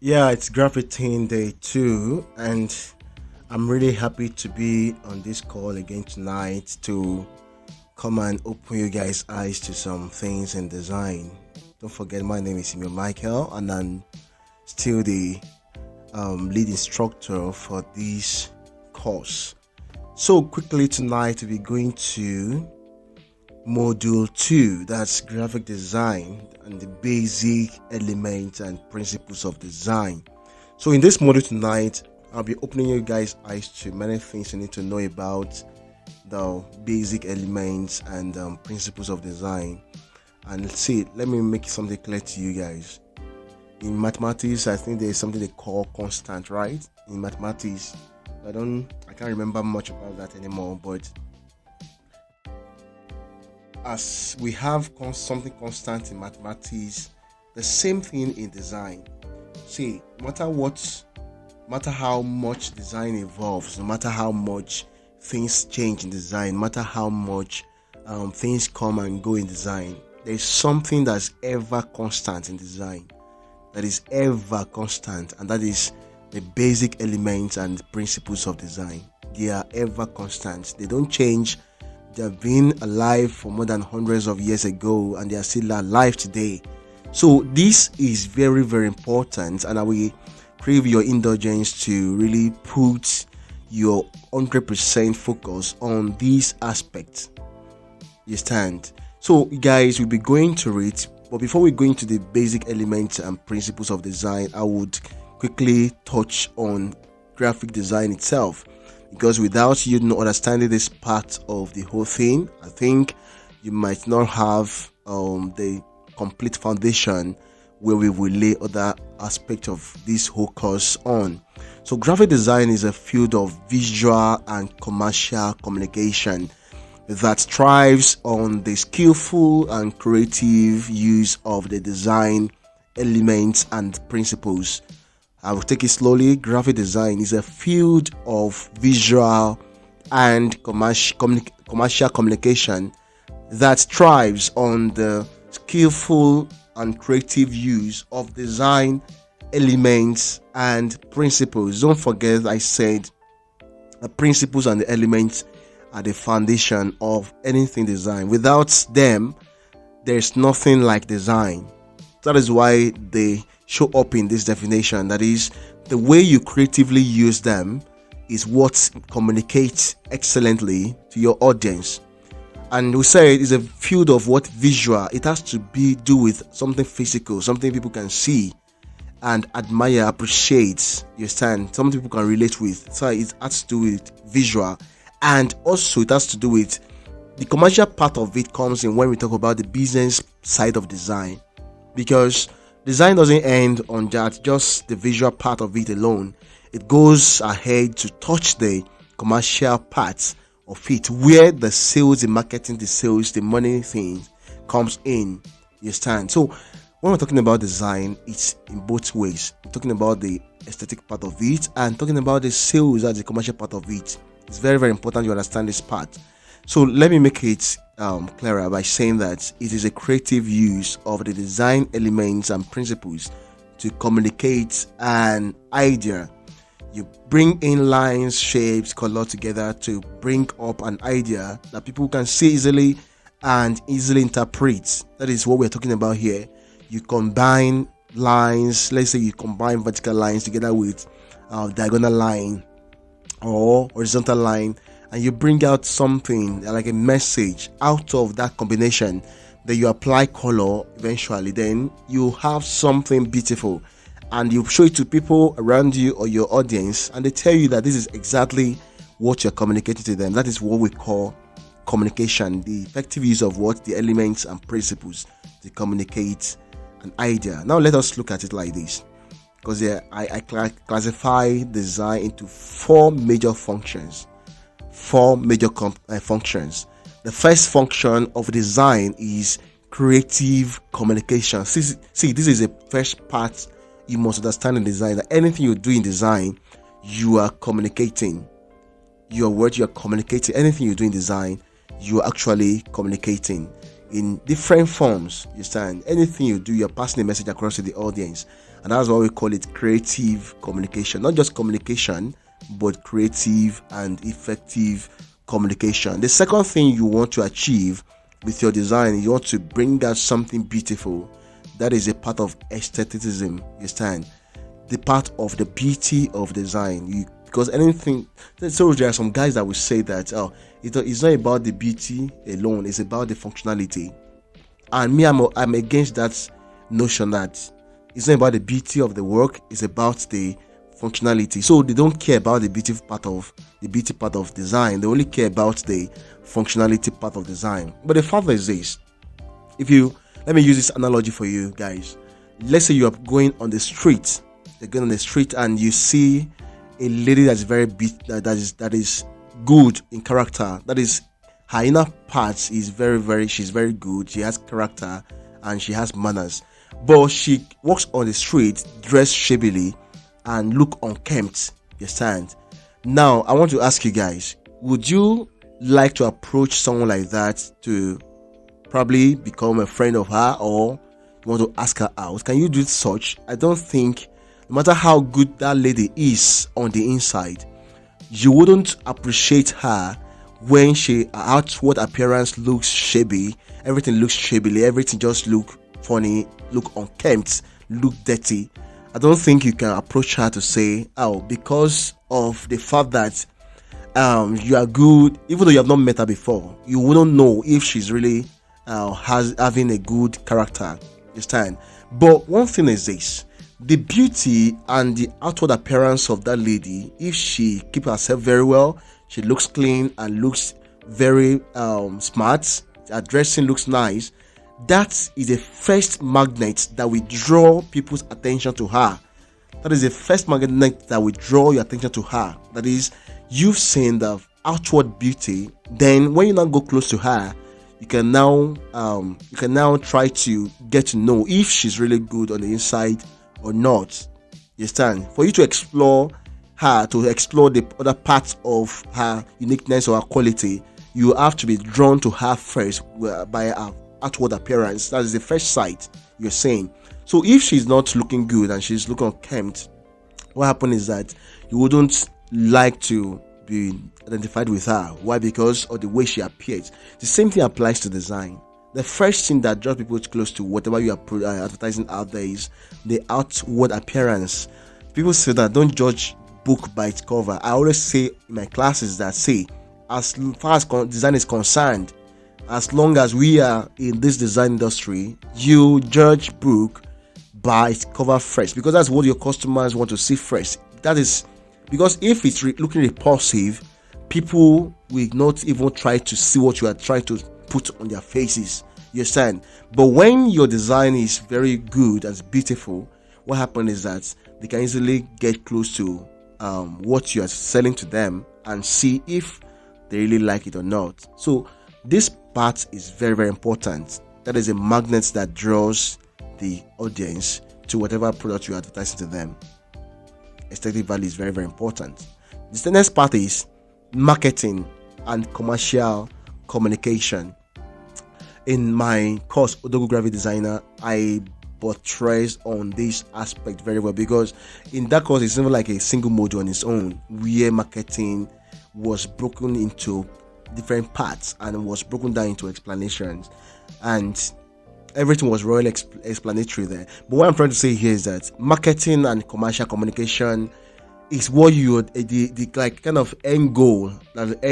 Yeah, it's Graphiteen Day 2, and I'm really happy to be on this call again tonight to come and open you guys' eyes to some things in design. Don't forget, my name is Emil Michael, and I'm still the lead instructor for this course. So, quickly tonight, we're going to Module 2, that's graphic design and the basic elements and principles of design. So in this module tonight, I'll be opening you guys' eyes to many things you need to know about the basic elements and principles of design. And see, let me make something clear to you guys. In mathematics, I think there's something they call constant, right? In mathematics, I can't remember much about that anymore, but as we have something constant in mathematics, the same thing in design. See, no matter how much design evolves, no matter how much things change in design, no matter how much things come and go in design, there's something that's ever constant in design. That is ever constant, and that is the basic elements and principles of design. They are ever constant. They don't change. They have been alive for more than hundreds of years ago, and they are still alive today. So this is very, very important, and I will crave your indulgence to really put your 100% focus on these aspects. You understand? So guys, we'll be going to it, but before we go into the basic elements and principles of design, I would quickly touch on graphic design itself. Because without you not understanding this part of the whole thing, I think you might not have the complete foundation where we will lay other aspects of this whole course on. So graphic design is a field of visual and commercial communication that thrives on the skillful and creative use of the design elements and principles. I will take it slowly. Graphic design is a field of visual and commercial communication that thrives on the skillful and creative use of design elements and principles. Don't forget, I said the principles and the elements are the foundation of anything design. Without them, there's nothing like design. That is why they show up in this definition. That is, the way you creatively use them is what communicates excellently to your audience. And we say it is a field of what visual. It has to do with something physical, something people can see and admire, appreciate. You understand? Something people can relate with. So it has to do with visual, and also it has to do with the commercial part of it. Comes in when we talk about the business side of design, because design doesn't end on that, just the visual part of it alone. It goes ahead to touch the commercial parts of it, where the sales, the marketing, the sales, the money thing comes in. You understand? So when we're talking about design, it's in both ways. We're talking about the aesthetic part of it and talking about the sales as the commercial part of it. It's very, very important you understand this part. So let me make it clearer by saying that it is a creative use of the design elements and principles to communicate an idea. You bring in lines, shapes, color together to bring up an idea that people can see easily and easily interpret. That is what we're talking about here. You combine lines, let's say you combine vertical lines together with diagonal line or horizontal line, and you bring out something like a message out of that combination. Then you apply color eventually, then you have something beautiful, and you show it to people around you or your audience, and they tell you that this is exactly what you're communicating to them. That is what we call communication, the effective use of what the elements and principles to communicate an idea. Now let us look at it like this, because I classify design into four major functions. Functions. The first function of design is creative communication. See, this is the first part you must understand in design, that anything you do in design, you are communicating. Your words, you are communicating. Anything you do in design, you are actually communicating in different forms. You understand? Anything you do, you're passing a message across to the audience. and that's why we call it creative communication. Not just communication, but creative and effective communication. The second thing you want to achieve with your design, you want to bring out something beautiful. That is a part of aestheticism. You understand? The part of the beauty of design. Because anything, so there are some guys that will say that it's not about the beauty alone, it's about the functionality. And me, I'm against that notion that it's not about the beauty of the work, it's about the functionality. So they don't care about the beauty part of design. They only care about the functionality part of design. But the fact is this: let me use this analogy for you guys. Let's say you are going on the street. You're going on the street and you see a lady that's very that is good in character. That is, her inner parts is she's very good. She has character and she has manners. But she walks on the street dressed shabbily and look unkempt. You understand? Now, I want to ask you guys, would you like to approach someone like that to probably become a friend of her, or you want to ask her out? Can you do such? I don't think, no matter how good that lady is on the inside, you wouldn't appreciate her when her outward appearance looks shabby. Everything looks shabby. Everything just look funny, look unkempt, look dirty. I don't think you can approach her to say, because of the fact that you are good, even though you have not met her before, you wouldn't know if she's really having a good character. Understand? But one thing is this: the beauty and the outward appearance of that lady, if she keeps herself very well, she looks clean and looks very smart, her dressing looks nice, that is the first magnet that will draw people's attention to her. That is the first magnet that will draw your attention to her. That is, you've seen the outward beauty. Then when you now go close to her, you can now try to get to know if she's really good on the inside or not. You understand? For you to explore her, to explore the other parts of her uniqueness or her quality, you have to be drawn to her first by her outward appearance. That is the first sight you're saying. So if she's not looking good and she's looking unkempt, what happens is that you wouldn't like to be identified with her. Why? Because of the way she appears. The same thing applies to design. The first thing that draws people close to whatever you are advertising out there is the outward appearance. People say that don't judge book by its cover. I always say in my classes that as far as design is concerned, as long as we are in this design industry, you judge book by its cover first, because that's what your customers want to see first. That is because if it's looking repulsive, people will not even try to see what you are trying to put on their faces. You understand? But when your design is very good and beautiful, what happens is that they can easily get close to what you are selling to them and see if they really like it or not. So this part is very, very important. That is a magnet that draws the audience to whatever product you are advertising to them. Aesthetic value is very, very important. The next part is marketing and commercial communication. In my course, Odogu Graphic Designer, I buttressed on this aspect very well, because in that course it's even like a single module on its own, where marketing was broken into different parts and was broken down into explanations, and everything was royally explanatory there. But what I'm trying to say here is that marketing and commercial communication is what you the like kind of end goal, that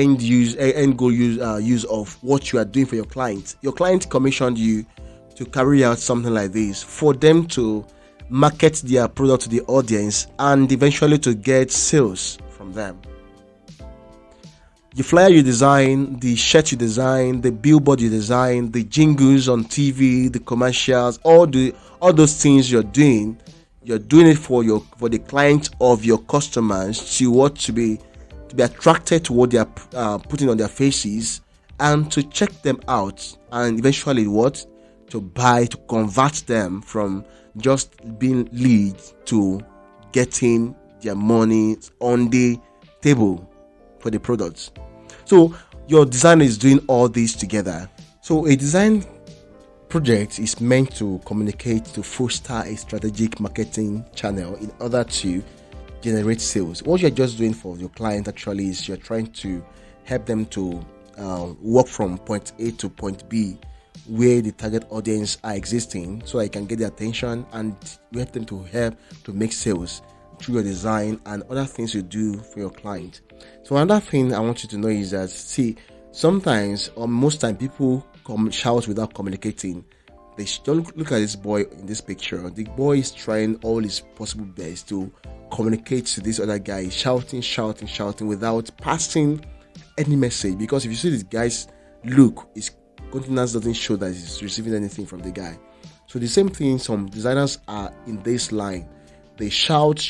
use of what you are doing for your client. Your client commissioned you to carry out something like this for them to market their product to the audience and eventually to get sales from them. The flyer you design, the shirt you design, the billboard you design, the jingles on TV, the commercials, all those things you're doing it for the client of your customers to be attracted to what they are putting on their faces, and to check them out, and eventually to buy, to convert them from just being leads to getting their money on the table for the products. So your designer is doing all these together. So a design project is meant to communicate to foster a strategic marketing channel in order to generate sales. What you're just doing for your client actually is you're trying to help them to walk from point A to point B, where the target audience are existing, so I can get their attention, and you help them to make sales through your design and other things you do for your client. So another thing I want you to know is that, see, sometimes or most time people shout without communicating. They don't look at this boy in this picture. The boy is trying all his possible best to communicate to this other guy, shouting without passing any message. Because if you see this guy's look, his countenance doesn't show that he's receiving anything from the guy. So the same thing, some designers are in this line. They shout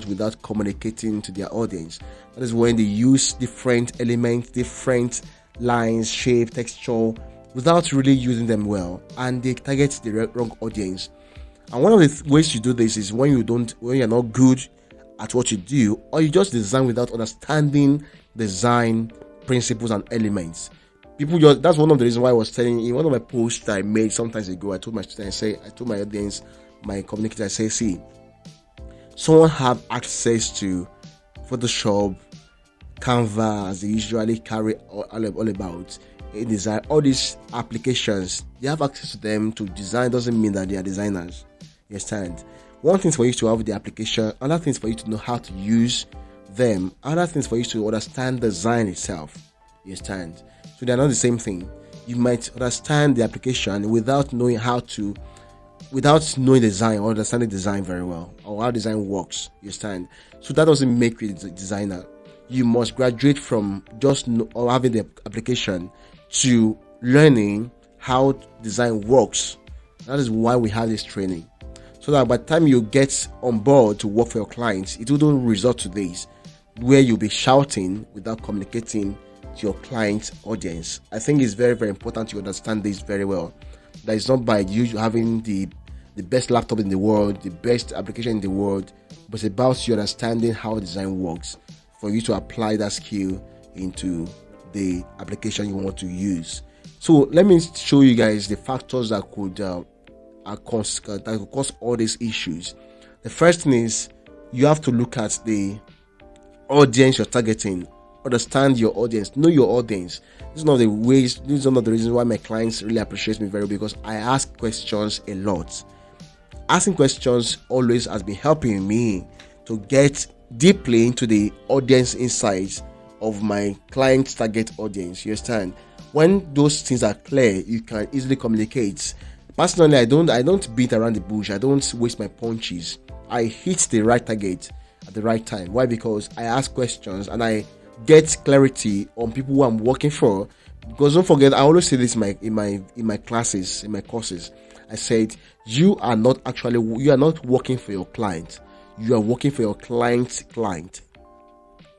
without communicating to their audience. That is when they use different elements, different lines, shape, texture, without really using them well, and they target the wrong audience. And one of the ways you do this is when you're not good at what you do, or you just design without understanding design principles and elements. That's one of the reasons why I was telling you in one of my posts that I made some time ago. I told my students, I told my audience, my communicator, I say, see, someone have access to Photoshop, Canva, as they usually carry all about in design. All these applications, they have access to them to design. Doesn't mean that they are designers. You understand? One thing is for you to have the application, another thing is for you to know how to use them, other things for you to understand design itself. You understand? So they are not the same thing. You might understand the application without knowing design or understanding design very well, or how design works. You understand? So that doesn't make you a designer. You must graduate from just having the application to learning how design works. That is why we have this training, so that by the time you get on board to work for your clients, it wouldn't result to this where you'll be shouting without communicating to your client's audience. I think it's very, very important you understand this very well. That it's not by you having the best laptop in the world, the best application in the world, but it's about you understanding how design works for you to apply that skill into the application you want to use. So let me show you guys the factors that could cause all these issues. The first thing is you have to look at the audience you're targeting. Understand your audience, know your audience. This is one of the reasons why my clients really appreciate me very well, because I ask questions a lot. Asking questions always has been helping me to get deeply into the audience insights of my client's target audience. You understand? When those things are clear, you can easily communicate. Personally, I don't beat around the bush. I don't waste my punches. I hit the right target at the right time. Why? Because I ask questions and I get clarity on people who I'm working for. Because don't forget, I always say this in my classes, in my courses. I said, you are not working for your client. You are working for your client's client.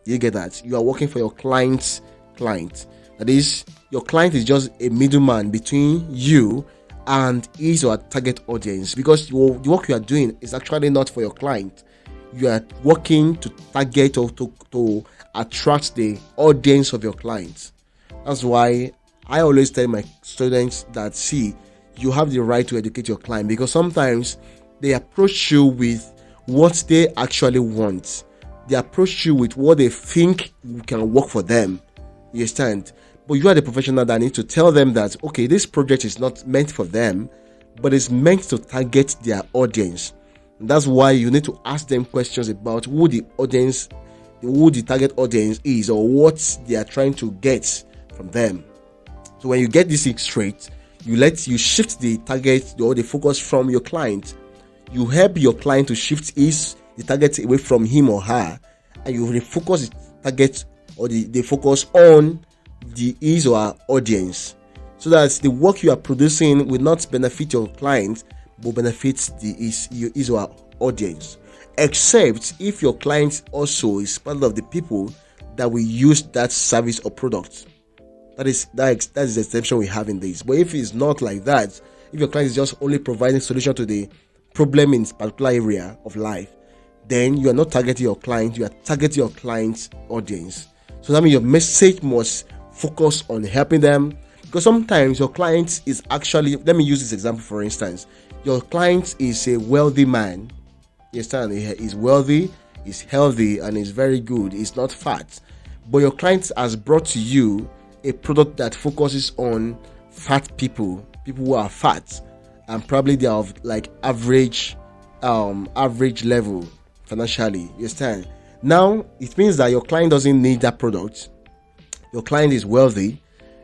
You get that? You are working for your client's client. That is, your client is just a middleman between you and his or target audience, because the work you are doing is actually not for your client. You are working to target or to attract the audience of your clients. That's why I always tell my students that, see, you have the right to educate your client, because sometimes they approach you with what they actually want. They approach you with what they think can work for them. You understand? But you are the professional that need to tell them that, okay, this project is not meant for them, but it's meant to target their audience. And that's why you need to ask them questions about who the target audience is, or what they are trying to get from them. So when you get this thing straight, you shift the target or the focus from your client. You help your client to shift the target away from him or her, and you refocus the target or the focus on his or her audience, so that the work you are producing will not benefit your client but benefits his or her audience. Except if your client also is part of the people that will use that service or product. That is the exception we have in this. But if it's not like that, if your client is just only providing solution to the problem in this particular area of life, then you are not targeting your client, you are targeting your client's audience. So that means your message must focus on helping them, Because sometimes your client is actually, let me use this example for instance. Your client is a wealthy man. You understand? He's wealthy, he's healthy, and he's very good. He's not fat. But your client has brought to you a product that focuses on fat people who are fat, and probably they are of like average level financially. You understand? Now it means that your client doesn't need that product. Your client is wealthy,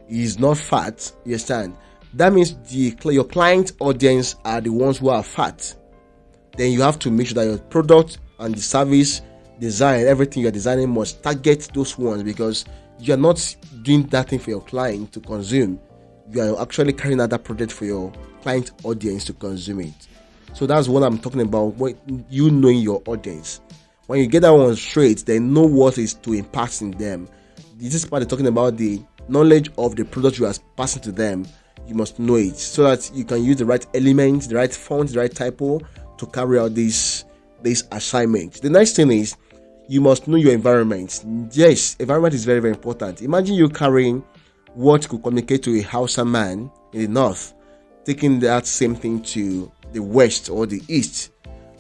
he's not fat. You understand? That means your client audience are the ones who are fat. Then you have to make sure that your product and the service design, everything you're designing must target those ones, because you're not doing that thing for your client to consume. You are actually carrying out that project for your client audience to consume it. So that's what I'm talking about, you knowing your audience. When you get that one straight, then know what is to impact in them. This is part of talking about the knowledge of the product you are passing to them. You must know it so that you can use the right elements, the right font, the right typo to carry out this assignment. The next thing is you must know your environment. Yes, environment is very, very important. Imagine you carrying what could communicate to a Hausa man in the north, taking that same thing to the west or the east.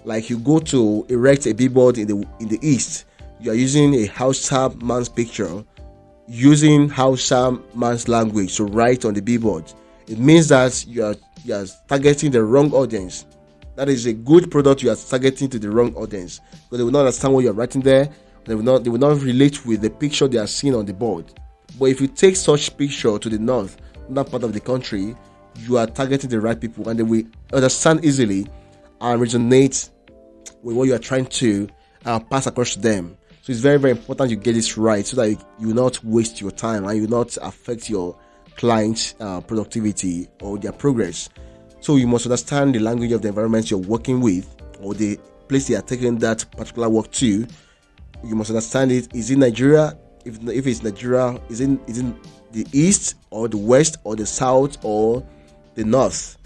Like you go to erect a billboard in the east, you are using a Hausa man's picture, using Hausa man's language to write on the billboard. It means that you are targeting the wrong audience. That is a good product you are targeting to the wrong audience, because they will not understand what you are writing there. They will not relate with the picture they are seeing on the board. But if you take such picture to the north, that part of the country, you are targeting the right people, and they will understand easily and resonate with what you are trying to pass across to them. So it's very, very important you get this right, so that you will not waste your time and you will not affect your client's productivity or their progress. So you must understand the language of the environment you're working with, or the place they are taking that particular work to. You must understand it. Is it Nigeria? If it's Nigeria, is it the east or the west or the south or the north?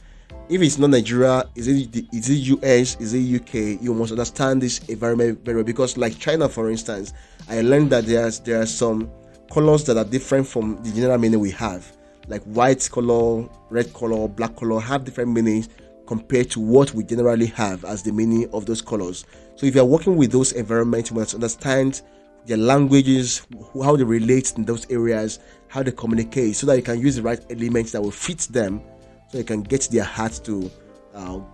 If it's not Nigeria, is it US? Is it UK? You must understand this environment very well, because like China, for instance, I learned that there are some colors that are different from the general meaning we have. Like white color, red color, black color have different meanings compared to what we generally have as the meaning of those colors. So if you're working with those environments, you must understand their languages, how they relate in those areas, how they communicate, so that you can use the right elements that will fit them, so you can get their hearts to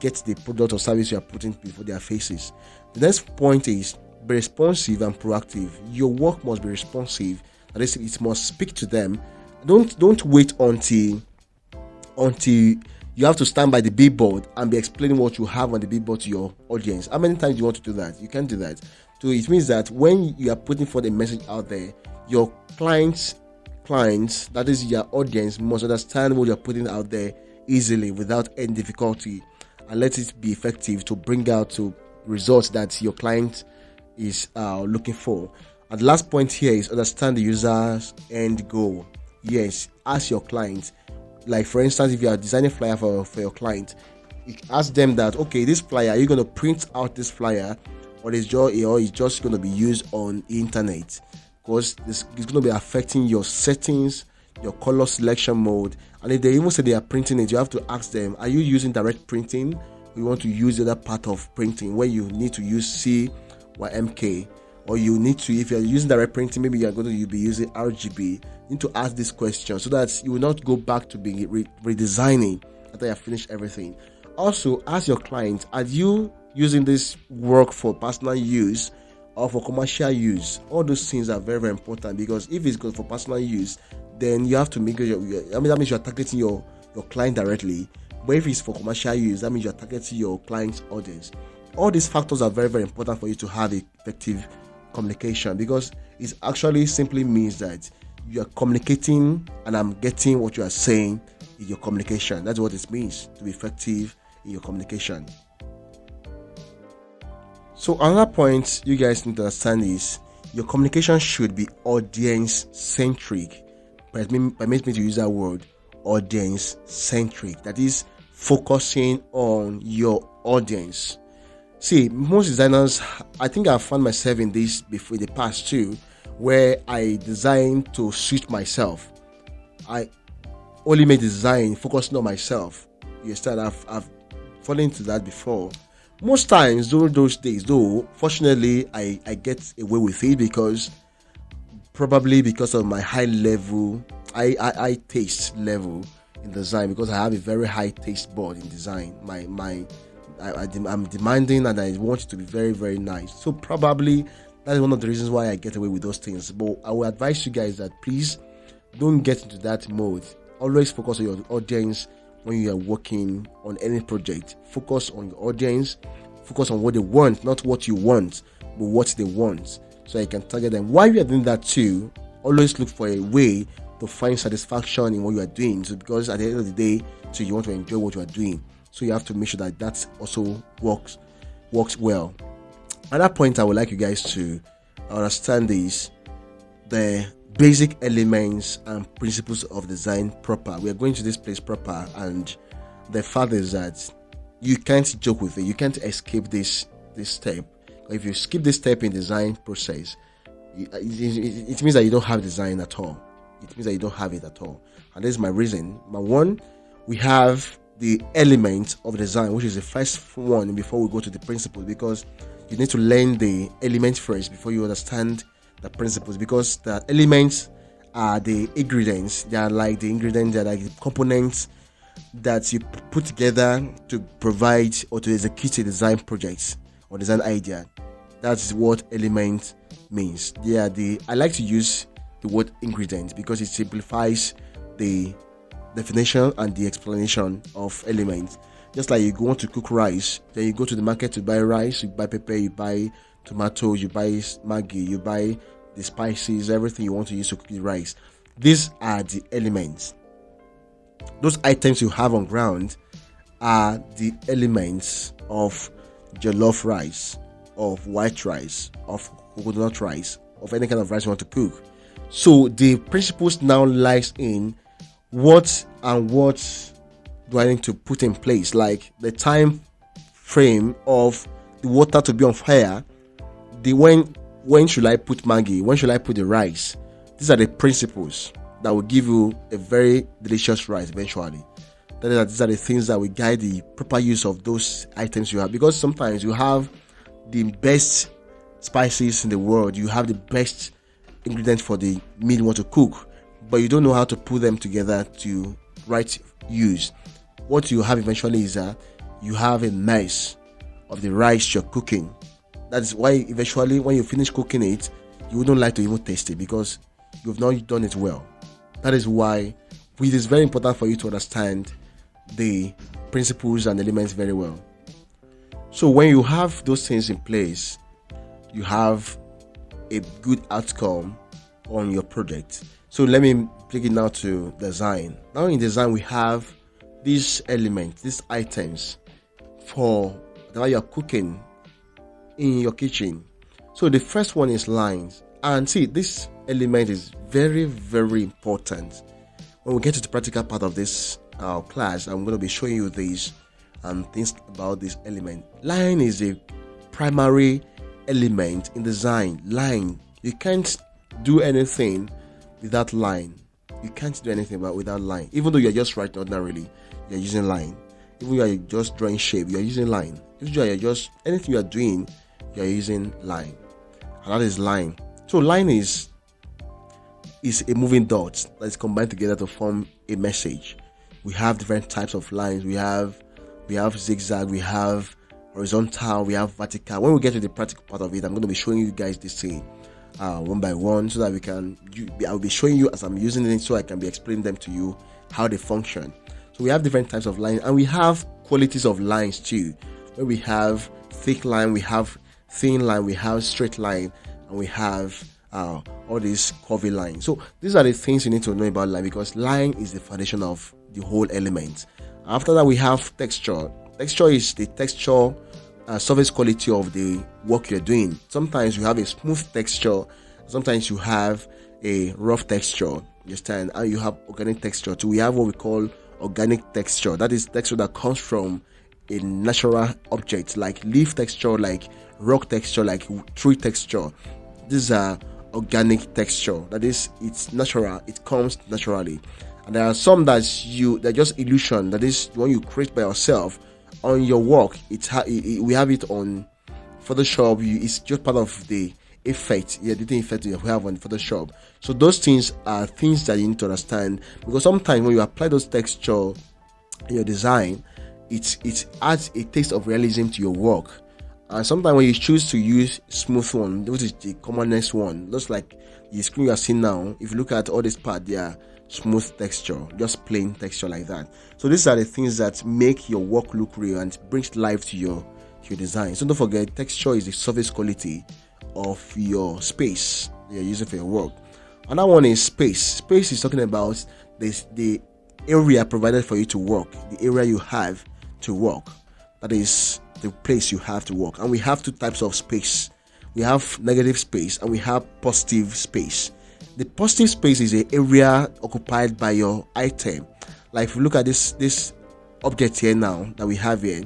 get the product or service you are putting before their faces. The next point is be responsive and proactive. Your work must be responsive. That is, it must speak to them. Don't wait until you have to stand by the billboard and be explaining what you have on the billboard to your audience. How many times do you want to do that? You can't do that. So it means that when you are putting forth a message out there, your clients, that is your audience, must understand what you're putting out there easily without any difficulty, and let it be effective to bring out to results that your client is looking for. And the last point here is understand the user's end goal. Yes, ask your client. Like for instance, if you are designing a flyer for your client, you ask them that, okay, this flyer, are you going to print out this flyer, or is just going to be used on the internet? Because this is going to be affecting your settings, your color selection mode. And if they even say they are printing it, you have to ask them, are you using direct printing? We want to use the other part of printing where you need to use C or MK, or you need to, if you're using direct printing, maybe you're going to be using RGB. You need to ask this question so that you will not go back to being redesigning after you have finished everything. Also, ask your client, are you using this work for personal use or for commercial use? All those things are very, very important, because if it's good for personal use, then you have to make sure, that means you're targeting your client directly. But if it's for commercial use, that means you're targeting your client's audience. All these factors are very, very important for you to have effective communication, because it actually simply means that you are communicating and I'm getting what you are saying in your communication. That's what it means to be effective in your communication. So another point you guys need to understand is your communication should be audience centric. Permit me to use that word, audience centric. That is, focusing on your audience. See, most designers, I think I've found myself in this before in the past too, where I design to suit myself. only make design focusing on myself. You understand? I've fallen into that before. Most times during those days, though, fortunately, I get away with it because probably because of my high taste level in design, because I have a very high taste board in design. I'm demanding and I want it to be very, very nice. So probably that is one of the reasons why I get away with those things. But I will advise you guys that please don't get into that mode. Always focus on your audience when you are working on any project. Focus on your audience. Focus on what they want, not what you want, but what they want, so you can target them. While you are doing that too, always look for a way to find satisfaction in what you are doing. So because at the end of the day, so you want to enjoy what you are doing. So you have to make sure that that also works well. At that point, I would like you guys to understand the basic elements and principles of design proper. We are going to this place proper, and the fact is that you can't joke with it. You can't escape this step. If you skip this step in design process, it means that you don't have design at all. It means that you don't have it at all. And this is my reason. Number one, we have the element of design, which is the first one before we go to the principles, because you need to learn the elements first before you understand the principles, because the elements are the ingredients. They are like the ingredients, they are like the components that you put together to provide or to execute a design project or design idea. That's what element means. I like to use the word ingredient because it simplifies the definition and the explanation of elements. Just like you want to cook rice, then you go to the market to buy rice, you buy pepper, you buy tomatoes, you buy Maggi, you buy the spices, everything you want to use to cook the rice. These are the elements. Those items you have on ground are the elements of jollof rice, of white rice, of coconut rice, of any kind of rice you want to cook. So the principles now lies in what do I need to put in place, like the time frame of the water to be on fire, when should I put Maggi, when should I put the rice. These are the principles that will give you a very delicious rice eventually. These are the things that will guide the proper use of those items you have, because sometimes you have the best spices in the world, you have the best ingredients for the meal you want to cook, but you don't know how to put them together to right use. What you have eventually is you have a mess of the rice you're cooking. That's why eventually when you finish cooking it, you wouldn't like to even taste it because you've not done it well. That is why it is very important for you to understand the principles and elements very well. So when you have those things in place, you have a good outcome on your project. So let me break it now to design. Now in design, we have these elements, these items for whatever you're cooking in your kitchen. So the first one is lines. And see, this element is very, very important. When we get to the practical part of this class, I'm going to be showing you these things about this element. Line is a primary element in design. Line, you can't do anything without line. You can't do anything without line. Even though you're just writing ordinarily, you're using line. Even though you're just drawing shape, you're using line. If you're just anything you're doing, you're using line. And that is line. So line is a moving dot that is combined together to form a message. We have different types of lines. We have zigzag, we have horizontal, we have vertical. When we get to the practical part of it, I'm going to be showing you guys this thing one by one, so that I'll be showing you as I'm using it, so I can be explaining them to you how they function. So we have different types of lines, and we have qualities of lines too. Where we have thick line, we have thin line, we have straight line, and we have all these curvy lines. So these are the things you need to know about line, because line is the foundation of the whole element. After that, we have texture. Texture is the texture surface quality of the work you're doing. Sometimes you have a smooth texture, sometimes you have a rough texture, you understand, and you have organic texture too. We have what we call organic texture. That is texture that comes from a natural object, like leaf texture, like rock texture, like tree texture. These are organic texture. That is, it's natural, it comes naturally. and there are some that just illusion, that is the one you create by yourself on your work. We have it on Photoshop. It's just part of the effect, the editing effect you have on Photoshop. So those things are things that you need to understand, because sometimes when you apply those texture in your design, it adds a taste of realism to your work. And sometimes when you choose to use smooth one, which is the commonest one, just like the screen you are seeing now, if you look at all this part, they are smooth texture, just plain texture like that. So these are the things that make your work look real and brings life to your design. So don't forget, texture is the surface quality of your space you're using for your work. Another one is space. Space is talking about the area provided for you to work, the area you have to work. That is the place you have to work. And we have two types of space. We have negative space and we have positive space. The positive space is an area occupied by your item. Like if you look at this object here now that we have here,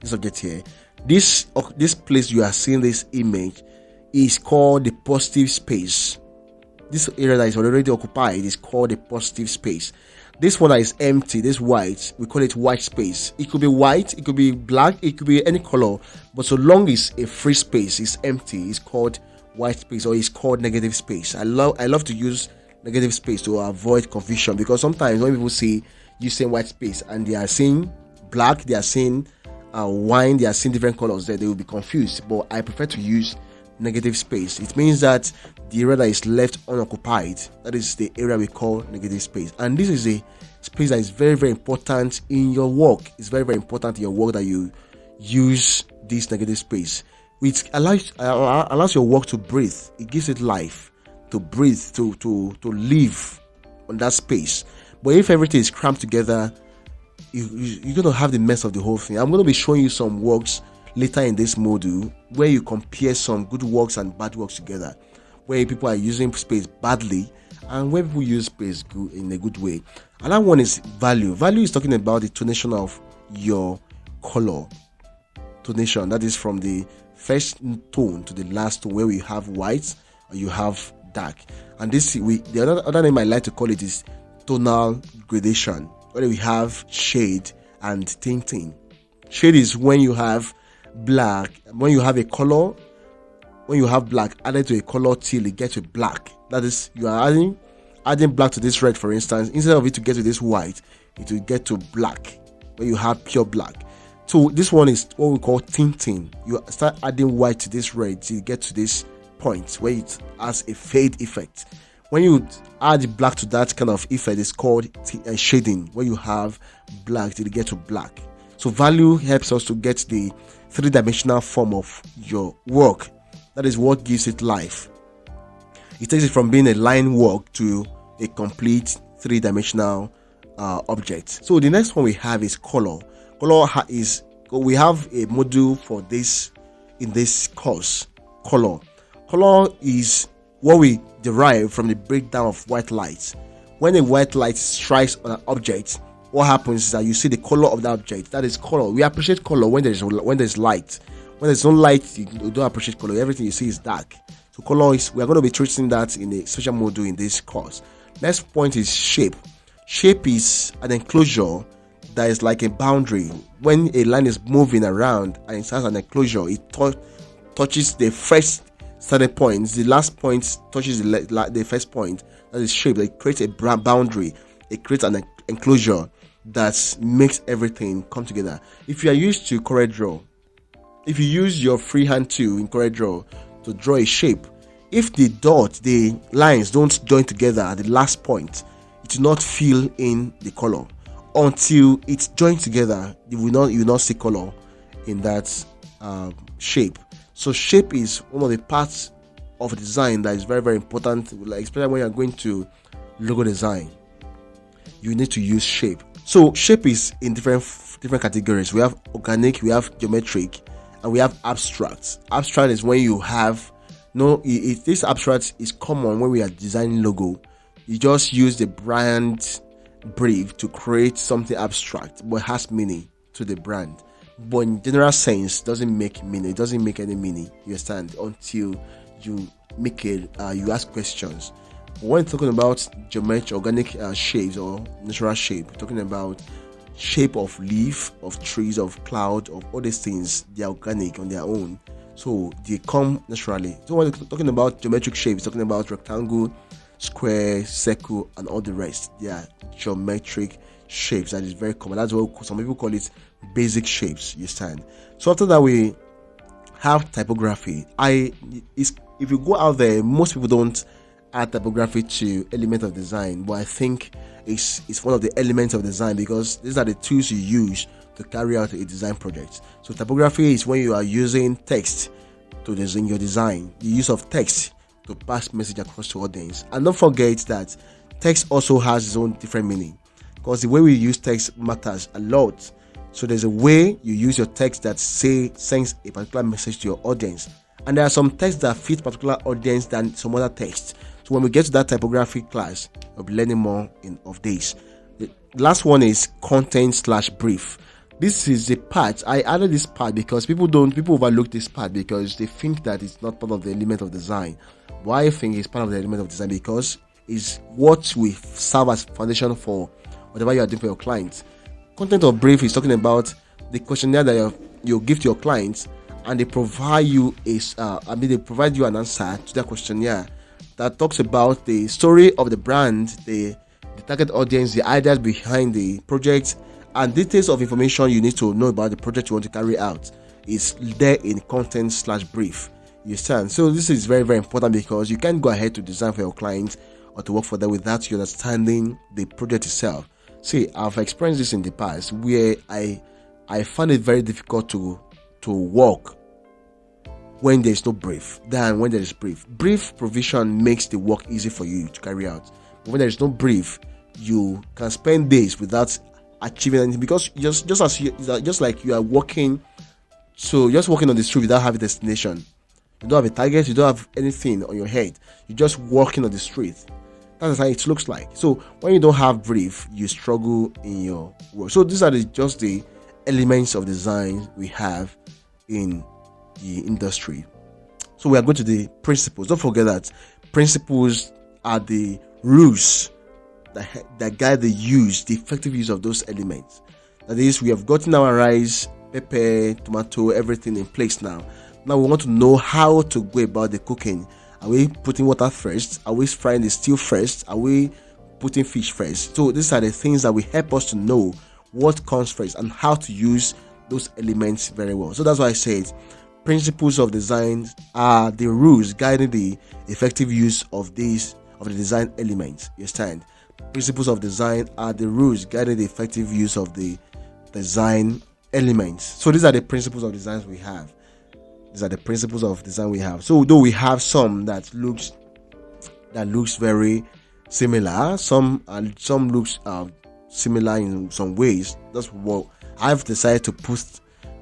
this object here, this place you are seeing, this image, is called the positive space. This area that is already occupied is called the positive space. This one that is empty, this white, we call it white space. It could be white, it could be black, it could be any color, but so long as a free space is empty, it's called white space, or it's called negative space. I love to use negative space to avoid confusion, because sometimes when people see you saying white space and they are seeing black, they are seeing wine, they are seeing different colors there, they will be confused. But I prefer to use negative space. It means that the area that is left unoccupied, that is the area we call negative space. And this is a space that is very, very important in your work. It's very, very important in your work that you use this negative space, which allows your work to breathe. It gives it life, to breathe, to live on that space. But if everything is cramped together, you're going to have the mess of the whole thing. I'm going to be showing you some works later in this module where you compare some good works and bad works together, where people are using space badly and where people use space in a good way. Another one is value. Value is talking about the tonation of your color. Tonation, that is from the first tone to the last tone, where we have white or you have dark. And the other name I like to call it is tonal gradation, where we have shade and tinting. Shade is when you have black, when you have a color, when you have black added to a color till it gets to black. That is, you are adding black to this red, for instance. Instead of it to get to this white, it will get to black when you have pure black. So this one is what we call tinting. You start adding white to this red till you get to this point where it has a fade effect. When you add black to that kind of effect, it's called shading, where you have black till you get to black. So value helps us to get the three-dimensional form of your work. That is what gives it life. It takes it from being a line work to a complete three-dimensional object. So the next one we have is color. We have a module for this in this course. Color is what we derive from the breakdown of white light. When a white light strikes on an object, what happens is that you see the color of that object. That is color. We appreciate color when there's light. When there's no light, you don't appreciate color. Everything you see is dark. So color is, we are going to be treating that in a special module in this course. Next point is shape. Shape is an enclosure that is like a boundary. When a line is moving around and it has an enclosure, it touches the first starting point. The last point touches the first point. That is shape. It creates a boundary. It creates an enclosure that makes everything come together. If you are used to CorelDRAW, if you use your freehand tool in CorelDRAW to draw a shape, if the lines don't join together at the last point, it will not fill in the color. Until it's joined together, you will not see color in that shape. So shape is one of the parts of design that is very, very important, especially when you are going to logo design. You need to use shape. So shape is in different categories. We have organic, we have geometric, and we have abstract. Abstract is when you have this abstract is common when we are designing logo. You just use the brand brief to create something abstract but has meaning to the brand. But in general sense, doesn't make meaning. It doesn't make any meaning. You understand? Until you make it, you ask questions. When talking about geometric organic shapes or natural shape, we're talking about shape of leaf, of trees, of cloud, of all these things. They're organic on their own, so they come naturally. So when we're talking about geometric shapes, talking about rectangle, square, circle, and all the rest. They are geometric shapes. That is very common. That's what some people call it basic shapes. You understand? So after that, we have typography. If you go out there, most people don't add typography to element of design, but I think it's one of the elements of design, because these are the tools you use to carry out a design project. So typography is when you are using text to design your design, the use of text to pass message across to audience. And don't forget that text also has its own different meaning, because the way we use text matters a lot. So there's a way you use your text that sends a particular message to your audience, and there are some texts that fit particular audience than some other texts. So when we get to that typography class, we'll be learning more of this. The last one is content/brief. This is the part I added this part because people overlook this part because they think that it's not part of the element of design. Why I think it's part of the element of design, because it's what we serve as foundation for whatever you are doing for your clients. Content of brief is talking about the questionnaire that you give to your clients, and they provide you an answer to that questionnaire that talks about the story of the brand, the target audience, the ideas behind the project, and details of information you need to know about the project you want to carry out is there in content/brief. You understand? So this is very, very important, because you can't go ahead to design for your clients or to work for them without you understanding the project itself. See, I've experienced this in the past where I find it very difficult to work when there is no brief than when there is brief. Brief provision makes the work easy for you to carry out. But when there is no brief, you can spend days without achieving anything, because just like you are walking, so just walking on the street without having a destination. You don't have a target, you don't have anything on your head, you're just walking on the street. That's how it looks like. So when you don't have brief, you struggle in your work. So these are just the elements of design we have in the industry. So we are going to the principles. Don't forget that principles are the rules that guide the effective use of those elements. That is, we have gotten our rice, pepper, tomato, everything in place now. Now we want to know how to go about the cooking. Are we putting water first? Are we frying the stew first? Are we putting fish first? So these are the things that will help us to know what comes first and how to use those elements very well. So that's why I said principles of design are the rules guiding the effective use of the design elements. You understand? Principles of design are the rules guiding the effective use of the design elements. So these are the principles of design we have. So though we have some that looks very similar, some looks similar in some ways. That's what I've decided to put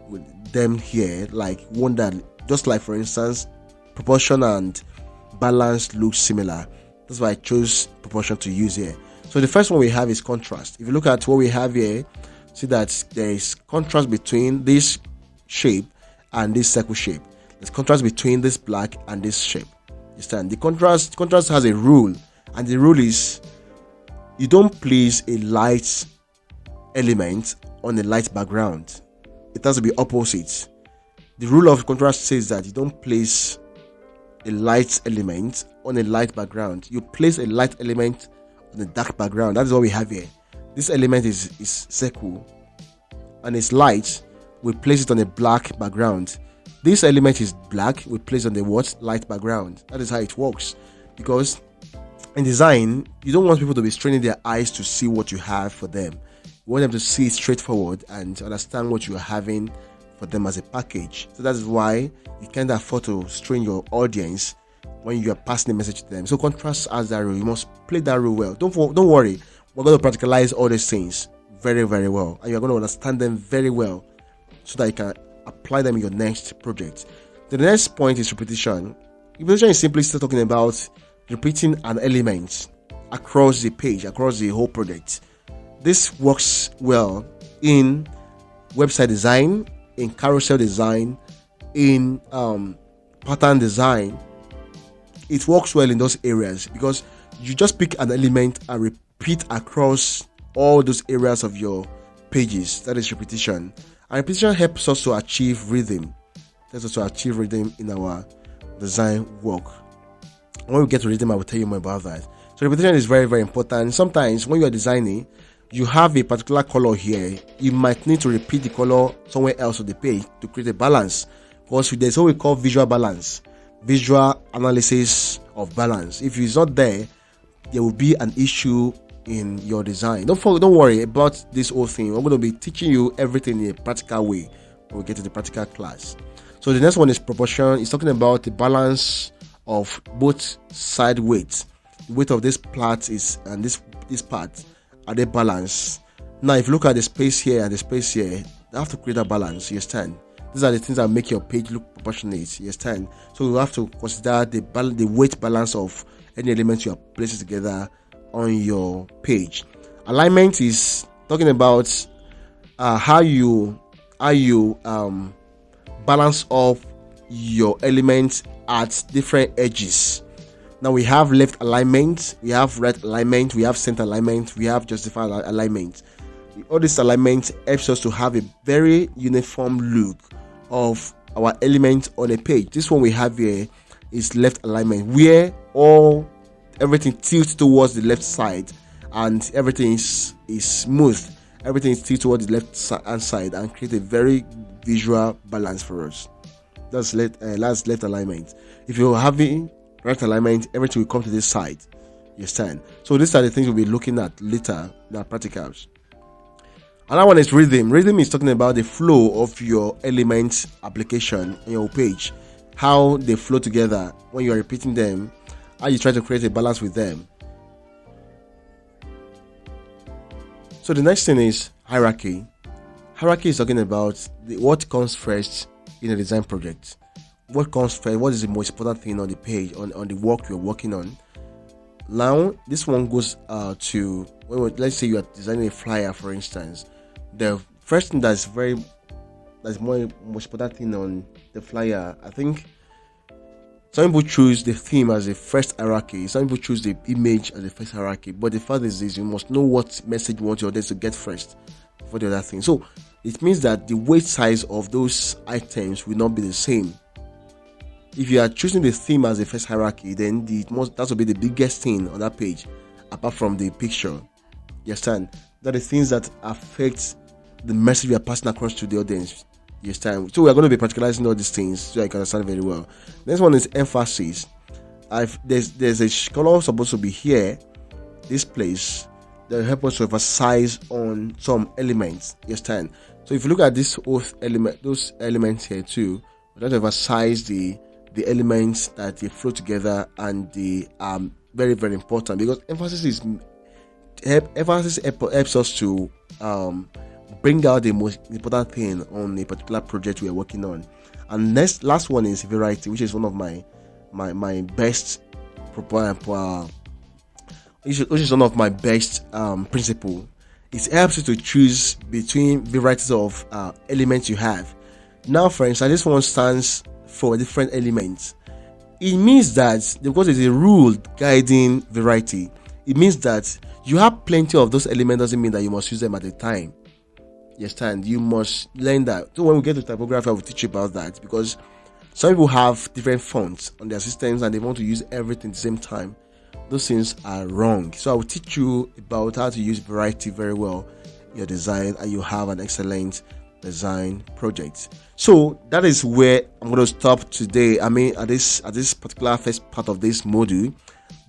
with them here, like one that, just like for instance, proportion and balance looks similar. That's why I chose proportion to use here. So the first one we have is contrast. If you look at what we have here, see that there is contrast between this shape and this circle shape. There's contrast between this black and this shape. You understand? The contrast has a rule, and the rule is you don't place a light element on a light background. It has to be opposite. The rule of contrast says that you don't place a light element on a light background. You place a light element on a dark background. That is what we have here. This element is circle and it's light. We place it on a black background. This element is black. We place on the light background. That is how it works. Because in design, you don't want people to be straining their eyes to see what you have for them. You want them to see it straightforward and understand what you are having for them as a package. So that's why you can't afford to strain your audience when you are passing a message to them. So contrast has that role. You must play that role well. Don't worry. We're going to practicalize all these things very, very well, and you're going to understand them very well so that you can apply them in your next project. The next point is repetition. Repetition is simply still talking about repeating an element across the page, across the whole project. This works well in website design, in carousel design, in pattern design. It works well in those areas because you just pick an element and repeat across all those areas of your pages. That is repetition. And repetition helps us to achieve rhythm. Helps us to achieve rhythm in our design work. When we get to rhythm, I will tell you more about that. So repetition is very, very important. Sometimes when you are designing, you have a particular color here. You might need to repeat the color somewhere else on the page to create a balance. Because there's what we call visual balance, visual analysis of balance. If it's not there, there will be an issue in your design. Don't worry about this whole thing. I'm going to be teaching you everything in a practical way when we get to the practical class. So the next one is proportion. It's talking about the balance of both side weights. The weight of this part is and this part, are they balanced? Now if you look at the space here and the space here, they have to create a balance. You understand? These are the things that make your page look proportionate. You understand? So you have to consider the weight balance of any element you are placing together on your page. Alignment is talking about how you balance up your elements at different edges. Now we have left alignment, we have right alignment, we have center alignment, we have justified alignment. All this alignment helps us to have a very uniform look of our element on a page. This one we have here is left alignment, where everything tilts towards the left side and everything is smooth. Everything is tilted towards the left hand side and create a very visual balance for us. That's left alignment. If you're having right alignment, everything will come to this side. You understand? So these are the things we'll be looking at later in our practicals. Another one is rhythm. Rhythm is talking about the flow of your elements application in your page, how they flow together when you are repeating them, how you try to create a balance with them. So the next thing is hierarchy. Hierarchy is talking about what comes first in a design project. What comes first? What is the most important thing on the page, on the work you're working on? Now, this one goes to, let's say you are designing a flyer, for instance. The first thing that's most important thing on the flyer, I think some people choose the theme as the first hierarchy. Some people choose the image as the first hierarchy. But the fact is this, you must know what message you want your audience to get first for the other thing. So it means that the weight size of those items will not be the same. If you are choosing the theme as the first hierarchy, then that will be the biggest thing on that page, apart from the picture. You understand? That are the things that affect the message we are passing across to the audience. You understand? So we are going to be practicalizing all these things so I can understand very well. Next one is emphasis. There's a color supposed to be here, this place, that will help us to emphasize on some elements. You understand? So if you look at this those elements here too, we try to emphasize the elements that they flow together, and they are very, very important, because emphasis helps us to bring out the most important thing on a particular project we are working on. And last one is variety, which is one of my best principle. It helps you to choose between varieties of elements you have. Now, for instance, this one stands for different elements. It means that because it's a rule guiding variety, it means that you have plenty of those elements doesn't mean that you must use them at a time. You understand? You must learn that. So when we get to typography, I will teach you about that, because some people have different fonts on their systems and they want to use everything at the same time. Those things are wrong. So I will teach you about how to use variety very well in your design, and you have an excellent design project. So that is where I'm going to stop today. I mean, at this particular first part of this module.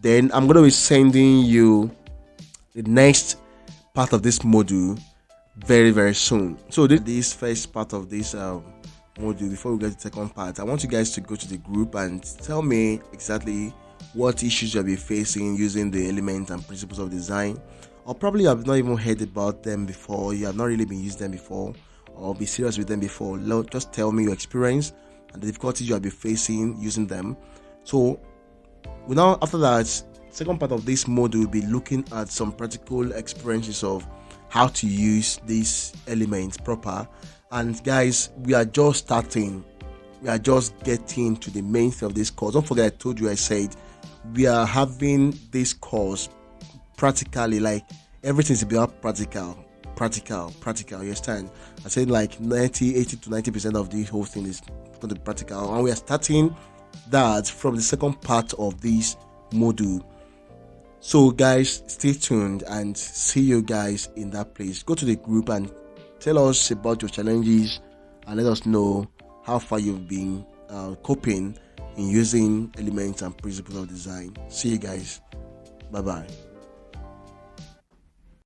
Then I'm going to be sending you the next part of this module very, very soon. So this first part of this module, before we get to the second part, I want you guys to go to the group and tell me exactly what issues you'll be facing using the elements and principles of design, or probably you have not even heard about them before, you have not really been using them before, or be serious with them before. Just tell me your experience and the difficulties you have been facing using them. So now, after that, second part of this module will be looking at some practical experiences of how to use these elements proper. And guys, we are just starting. We are just getting to the main thing of this course. Don't forget, I told you, I said we are having this course practically, like everything's about practical, you understand? I said like 80 to 90% of the whole thing is going to be practical, and we are starting that from the second part of this module. So guys, stay tuned and see you guys in that place. Go to the group and tell us about your challenges and let us know how far you've been coping in using elements and principles of design. See you guys. Bye bye.